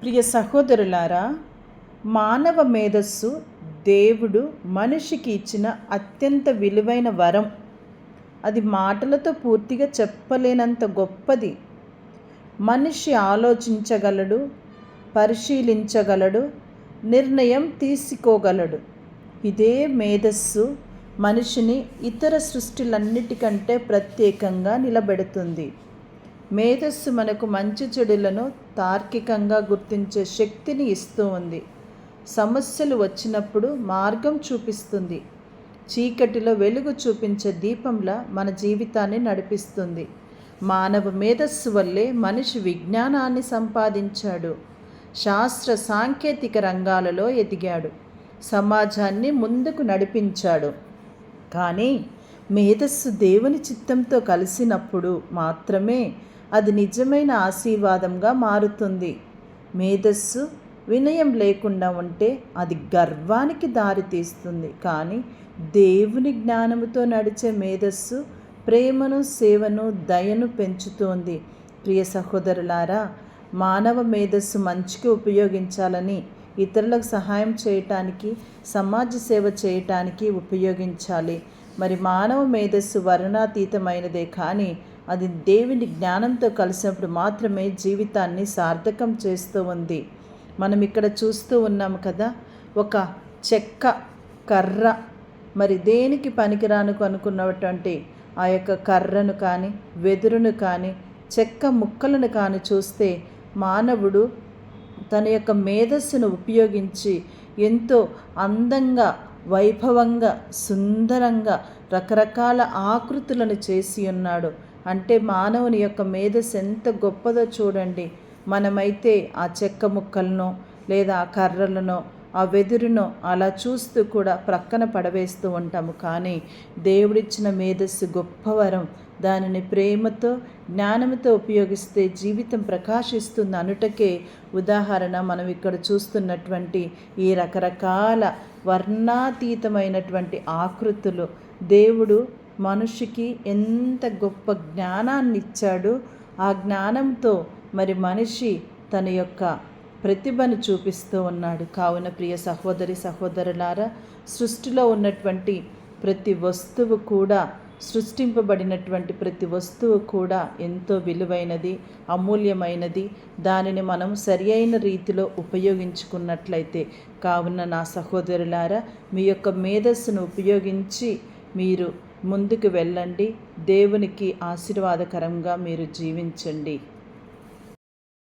ప్రియ సహోదరులారా, మానవ మేధస్సు దేవుడు మనిషికి ఇచ్చిన అత్యంత విలువైన వరం. అది మాటలతో పూర్తిగా చెప్పలేనంత గొప్పది. మనిషి ఆలోచించగలడు, పరిశీలించగలడు, నిర్ణయం తీసుకోగలడు. ఇదే మేధస్సు మనిషిని ఇతర సృష్టిలన్నిటికంటే ప్రత్యేకంగా నిలబెడుతుంది. మేధస్సు మనకు మంచి చెడులను తార్కికంగా గుర్తించే శక్తిని ఇస్తూ ఉంది. సమస్యలు వచ్చినప్పుడు మార్గం చూపిస్తుంది. చీకటిలో వెలుగు చూపించే దీపంలా మన జీవితాన్ని నడిపిస్తుంది. మానవ మేధస్సు వల్లే మనిషి విజ్ఞానాన్ని సంపాదించాడు, శాస్త్ర సాంకేతిక రంగాలలో ఎదిగాడు, సమాజాన్ని ముందుకు నడిపించాడు. కానీ మేధస్సు దేవుని చిత్తంతో కలిసినప్పుడు మాత్రమే అది నిజమైన ఆశీర్వాదంగా మారుతుంది. మేధస్సు వినయం లేకుండా ఉంటే అది గర్వానికి దారితీస్తుంది. కానీ దేవుని జ్ఞానముతో నడిచే మేధస్సు ప్రేమను, సేవను, దయను పెంచుతోంది. ప్రియ సహోదరులారా, మానవ మేధస్సు మంచికి ఉపయోగించాలని, ఇతరులకు సహాయం చేయటానికి, సమాజ సేవ చేయటానికి ఉపయోగించాలి. మరి మానవ మేధస్సు వర్ణాతీతమైనదే, కానీ అది దేవుని జ్ఞానంతో కలిసినప్పుడు మాత్రమే జీవితాన్ని సార్థకం చేస్తూ ఉంది. మనం ఇక్కడ చూస్తూ ఉన్నాము కదా, ఒక చెక్క కర్ర, మరి దేనికి పనికిరాను అనుకున్నటువంటి ఆ యొక్క కర్రను కానీ, వెదురును కానీ, చెక్క ముక్కలను కానీ చూస్తే మానవుడు తన యొక్క మేధస్సును ఉపయోగించి ఎంతో అందంగా, వైభవంగా, సుందరంగా రకరకాల ఆకృతులను చేసి ఉన్నాడు. అంటే మానవుని యొక్క మేధస్సు ఎంత గొప్పదో చూడండి. మనమైతే ఆ చెక్క ముక్కలను లేదా ఆ కర్రలను, ఆ వెదురును అలా చూస్తూ కూడా ప్రక్కన పడవేస్తూ ఉంటాము. కానీ దేవుడిచ్చిన మేధస్సు గొప్పవరం. దానిని ప్రేమతో, జ్ఞానంతో ఉపయోగిస్తే జీవితం ప్రకాశిస్తుంది అనుటకే ఉదాహరణ మనం ఇక్కడ చూస్తున్నటువంటి ఈ రకరకాల వర్ణాతీతమైనటువంటి ఆకృతులు. దేవుడు మనిషికి ఎంత గొప్ప జ్ఞానాన్ని ఇచ్చాడు. ఆ జ్ఞానంతో మరి మనిషి తన యొక్క ప్రతిభను చూపిస్తూ ఉన్నాడు. కావున ప్రియ సహోదరి సహోదరులారా, సృష్టిలో ఉన్నటువంటి ప్రతి వస్తువు కూడా, సృష్టింపబడినటువంటి ప్రతి వస్తువు కూడా ఎంతో విలువైనది, అమూల్యమైనది. దానిని మనం సరి అయిన రీతిలో ఉపయోగించుకున్నట్లయితే. కావున నా సహోదరులారా, మీ యొక్క మేధస్సును ఉపయోగించి మీరు ముందుకు వెళ్ళండి. దేవునికి ఆశీర్వాదకరంగా మీరు జీవించండి.